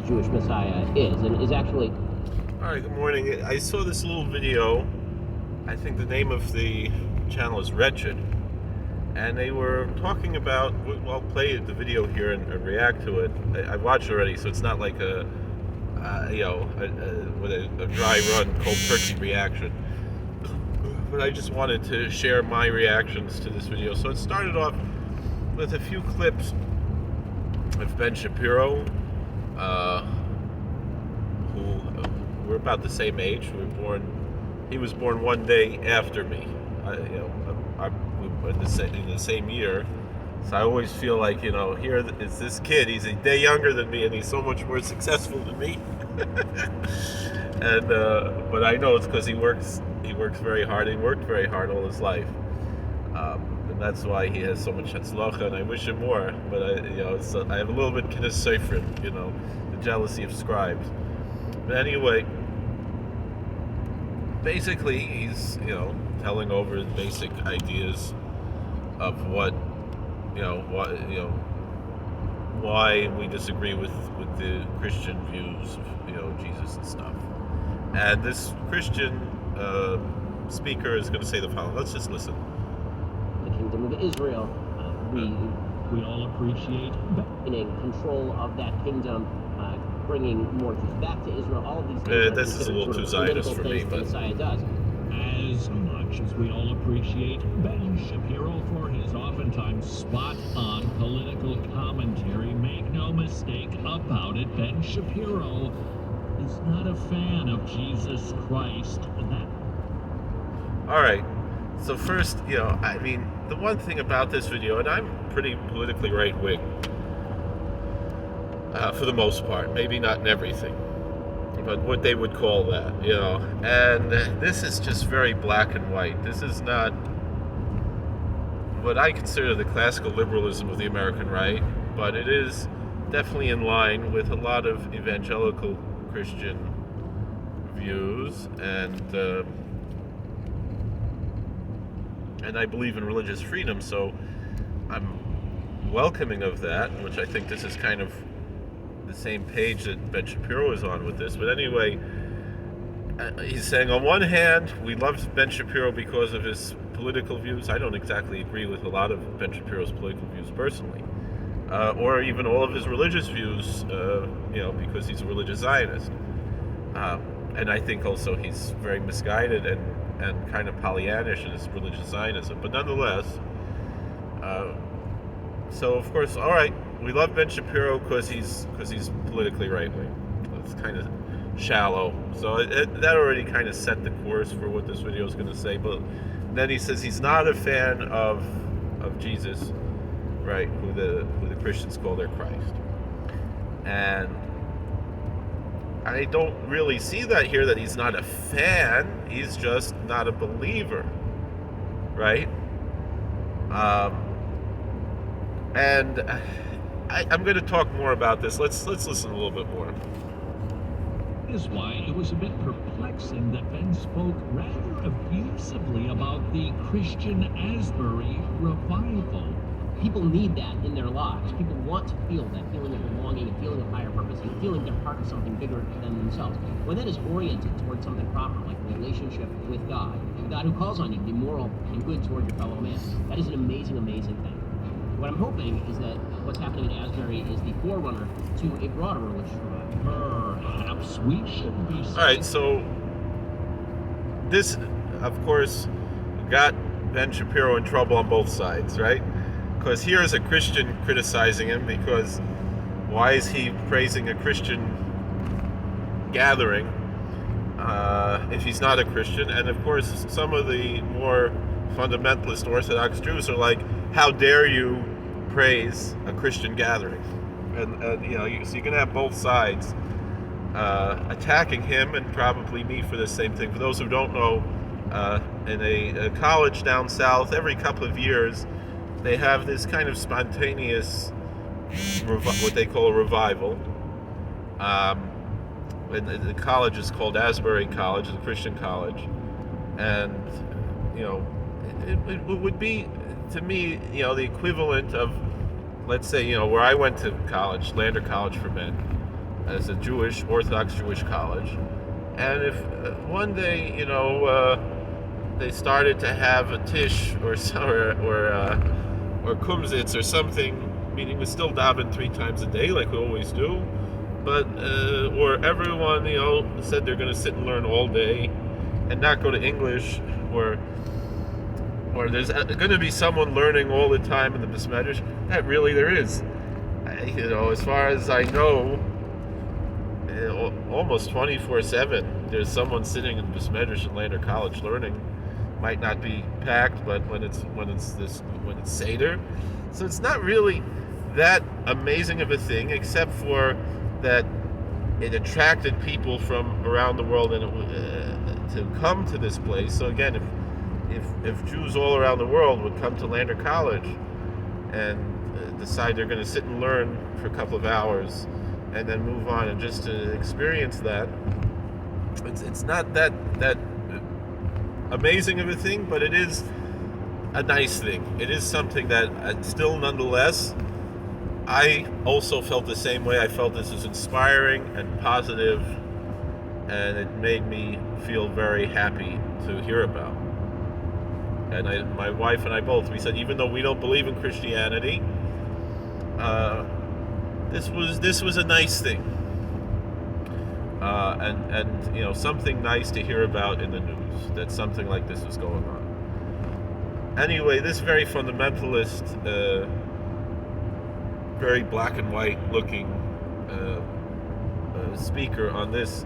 Jewish Messiah is, and is actually... All right, good morning. I saw this little video. I think the name of the channel is Wretched, and they were talking about, well, I'll play the video here and react to it. I watched already, so it's not like a dry run, cold turkey reaction. But I just wanted to share my reactions to this video. So it started off with a few clips of Ben Shapiro, who we're about the same age. He was born one day after me. We were in the same year. So I always feel like, here is this kid. He's a day younger than me, and he's so much more successful than me. And but I know it's because he works very hard. He worked very hard all his life, and that's why he has so much hatzlacha. And I wish him more. But I have a little bit kinda seifrim, the jealousy of scribes. But anyway, basically he's telling over the basic ideas of why we disagree with the Christian views of Jesus and stuff. And this Christian speaker is going to say the following. Let's just listen. The kingdom of Israel, we all appreciate in control of that kingdom, bringing more Jews back to Israel. All of these things. This is a little too Zionist for me, but Messiah does. As much as we all appreciate Ben Shapiro for his oftentimes spot-on political commentary, make no mistake about it, Ben Shapiro is not a fan of Jesus Christ. All right. So first, the one thing about this video, and I'm pretty politically right-wing, for the most part, maybe not in everything, but what they would call that, and this is just very black and white. This is not what I consider the classical liberalism of the American right, but it is definitely in line with a lot of evangelical Christian views, and I believe in religious freedom, so I'm welcoming of that, which I think this is kind of the same page that Ben Shapiro is on with this. But anyway, he's saying on one hand, we love Ben Shapiro because of his political views. I don't exactly agree with a lot of Ben Shapiro's political views personally, or even all of his religious views, because he's a religious Zionist. And I think also he's very misguided and kind of Pollyannish in his religious Zionism. But nonetheless, so of course, all right, we love Ben Shapiro because he's politically right-wing. It's kind of shallow. So that already kind of set the course for what this video is going to say. But then he says he's not a fan of Jesus, right? Who the Christians call their Christ. And I don't really see that here, that he's not a fan. He's just not a believer, right? And I'm going to talk more about this. Let's listen a little bit more. Is why it was a bit perplexing that Ben spoke rather abusively about the Christian Asbury Revival. People need that in their lives. People want to feel that feeling of belonging, a feeling of higher purpose, and feeling they're part of something bigger than themselves. When that is oriented towards something proper, like a relationship with God, a God who calls on you to be moral and good toward your fellow man, that is an amazing, amazing thing. What I'm hoping is that what's happening in Asbury is the forerunner to a broader religious revival. Perhaps we should be... All right, so this, of course, got Ben Shapiro in trouble on both sides, right? Because here's a Christian criticizing him because why is he praising a Christian gathering if he's not a Christian? And of course, some of the more fundamentalist Orthodox Jews are like, how dare you praise a Christian gathering? And so you're going to have both sides attacking him and probably me for the same thing. For those who don't know, in a college down south, every couple of years, they have this kind of spontaneous, what they call a revival. And the college is called Asbury College, the Christian college. And, it would be, to me, the equivalent of, let's say, where I went to college, Lander College for Men. as a Jewish, Orthodox Jewish college. And if one day, they started to have a tish or kumsitz or something, meaning we still daven 3 times a day like we always do, but or everyone, said they're going to sit and learn all day and not go to English, or there's going to be someone learning all the time in the Besmedrash. That really there is. As far as I know, almost 24/7, there's someone sitting in Besmedrash and Lander College learning. Might not be packed, but when it's Seder, so it's not really that amazing of a thing, except for that it attracted people from around the world and to come to this place. So again, if Jews all around the world would come to Lander College and decide they're going to sit and learn for a couple of hours and then move on and just to experience that, it's not that amazing of a thing, but it is a nice thing. It is something that still, nonetheless, I also felt the same way. I felt this was inspiring and positive, and it made me feel very happy to hear about. And my wife and I both, we said, even though we don't believe in Christianity, this was a nice thing, and something nice to hear about in the news, that something like this is going on. Anyway, this very fundamentalist, very black and white looking speaker on this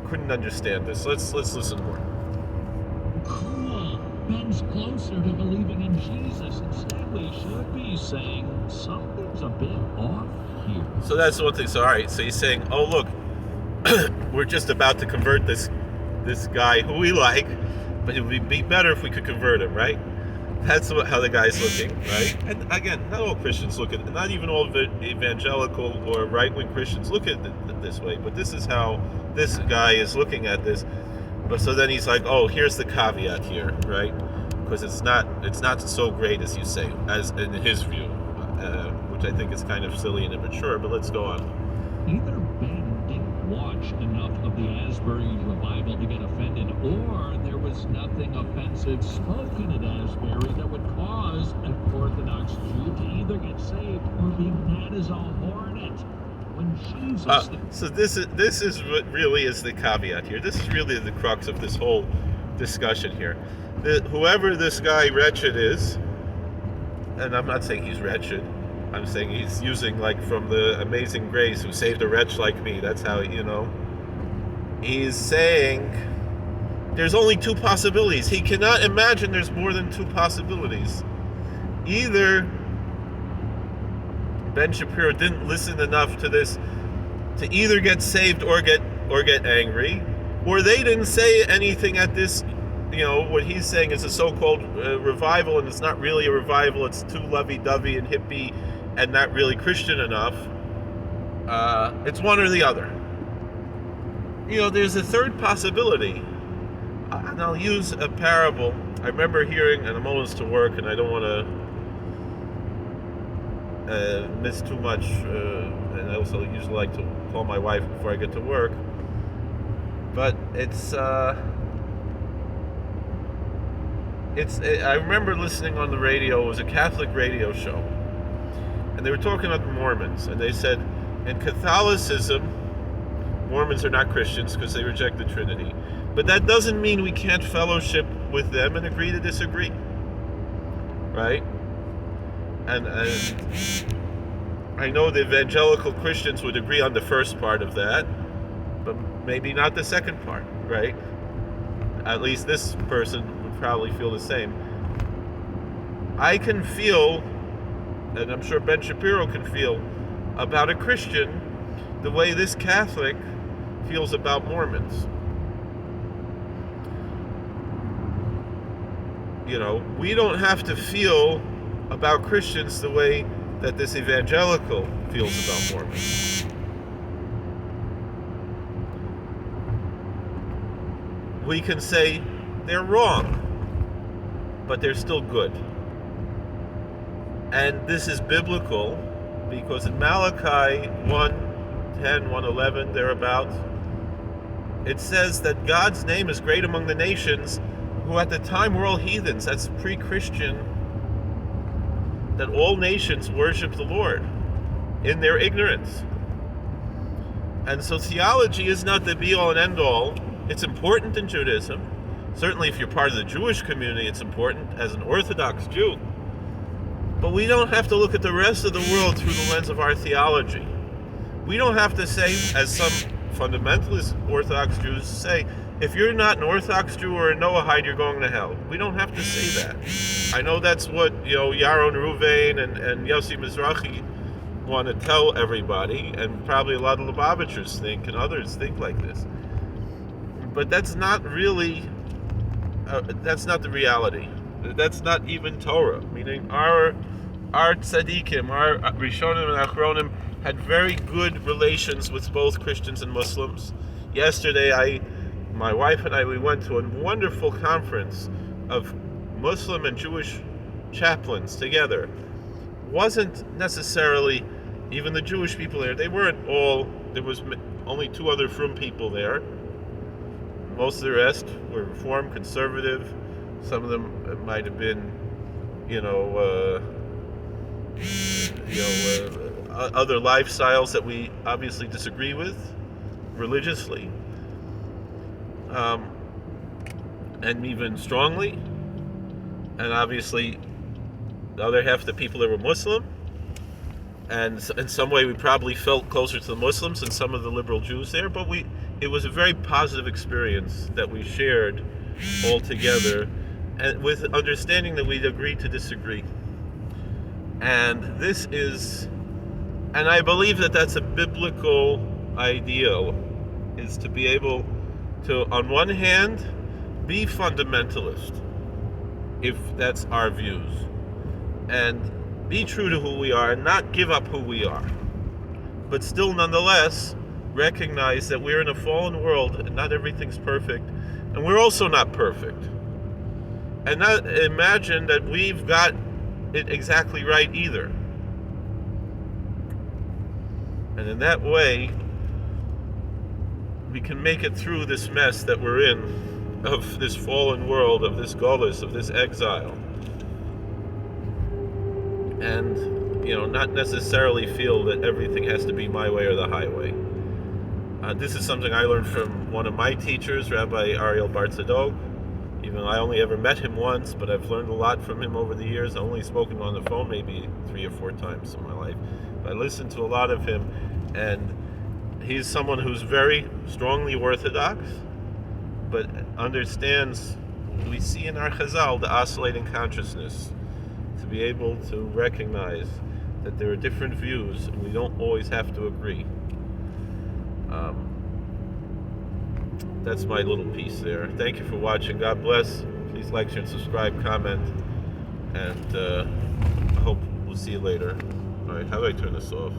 couldn't understand this. Let's listen more. Cool. Ben's closer to believing in Jesus. Instead, we should be saying something's a bit off here. So that's one thing. So all right. So he's saying, "Oh look, we're just about to convert this guy who we like, but it would be better if we could convert him, right?" That's how the guy's looking, right? And again, not all Christians look at it, not even all evangelical or right-wing Christians look at it this way, but this is how this guy is looking at this. But so then he's like, "Oh, here's the caveat here, right? Because it's not so great as you say, as in his view, which I think is kind of silly and immature." But let's go on. Either Ben didn't watch enough of the Asbury Revival to get offended, or there was nothing offensive spoken at Asbury that would cause an Orthodox Jew to either get saved or be mad as a hornet when Jesus... So this is what really is the caveat here. This is really the crux of this whole discussion here. Whoever this guy Wretched is, and I'm not saying he's wretched, I'm saying he's using like from the Amazing Grace, who saved a wretch like me. That's how, he's saying there's only 2 possibilities. He cannot imagine there's more than 2 possibilities. Either Ben Shapiro didn't listen enough to this to either get saved or get angry, or they didn't say anything at this. What he's saying is a so-called revival, and it's not really a revival. It's too lovey-dovey and hippie and not really Christian enough. It's one or the other. There's a third possibility, and I'll use a parable. I remember hearing, and I'm almost to work, and I don't want to miss too much, and I also usually like to call my wife before I get to work. But I remember listening on the radio. It was a Catholic radio show, and they were talking about the Mormons, and they said, in Catholicism, Mormons are not Christians because they reject the Trinity. But that doesn't mean we can't fellowship with them and agree to disagree, right? And I know the evangelical Christians would agree on the first part of that, but maybe not the second part, right? At least this person would probably feel the same. I can feel, and I'm sure Ben Shapiro can feel, about a Christian the way this Catholic feels about Mormons. We don't have to feel about Christians the way that this evangelical feels about Mormons. We can say they're wrong, but they're still good. And this is biblical, because in Malachi 1, 110, 111, thereabouts, it says that God's name is great among the nations, who at the time were all heathens. That's pre-Christian, that all nations worship the Lord in their ignorance. And so theology is not the be-all and end-all. It's important in Judaism. Certainly if you're part of the Jewish community, it's important as an Orthodox Jew. But we don't have to look at the rest of the world through the lens of our theology. We don't have to say, as some fundamentalist Orthodox Jews say, if you're not an Orthodox Jew or a Noahide, you're going to hell. We don't have to say that. I know that's what Yaron Ruvain and Yossi Mizrahi want to tell everybody, and probably a lot of Lubavitchers think, and others think like this. But that's not really, that's not the reality. That's not even Torah. Meaning our tzaddikim, our Rishonim and Achronim had very good relations with both Christians and Muslims. Yesterday, my wife and I, we went to a wonderful conference of Muslim and Jewish chaplains together. Wasn't necessarily even the Jewish people there. They weren't all. There was only 2 other Frum people there. Most of the rest were Reform, conservative. Some of them might have been, other lifestyles that we obviously disagree with religiously, and even strongly. And obviously, the other half of the people that were Muslim. And in some way, we probably felt closer to the Muslims than some of the liberal Jews there. But it was a very positive experience that we shared all together, and with understanding that we'd agreed to disagree. And and I believe that that's a biblical ideal, is to be able to, on one hand, be fundamentalist, if that's our views, and be true to who we are and not give up who we are, but still nonetheless recognize that we're in a fallen world and not everything's perfect, and we're also not perfect, and not imagine that we've got it exactly right either. And in that way, we can make it through this mess that we're in, of this fallen world, of this golus, of this exile. And, not necessarily feel that everything has to be my way or the highway. This is something I learned from one of my teachers, Rabbi Ariel Bar-Tzadok. Even I only ever met him once, but I've learned a lot from him over the years. I've only spoken on the phone maybe 3 or 4 times in my life. But I listened to a lot of him, and he's someone who's very strongly Orthodox, but understands, we see in our Chazal, the oscillating consciousness, to be able to recognize that there are different views, and we don't always have to agree. That's my little piece there. Thank you for watching. God bless. Please like, share, and subscribe, comment, and I hope we'll see you later. All right, how do I turn this off?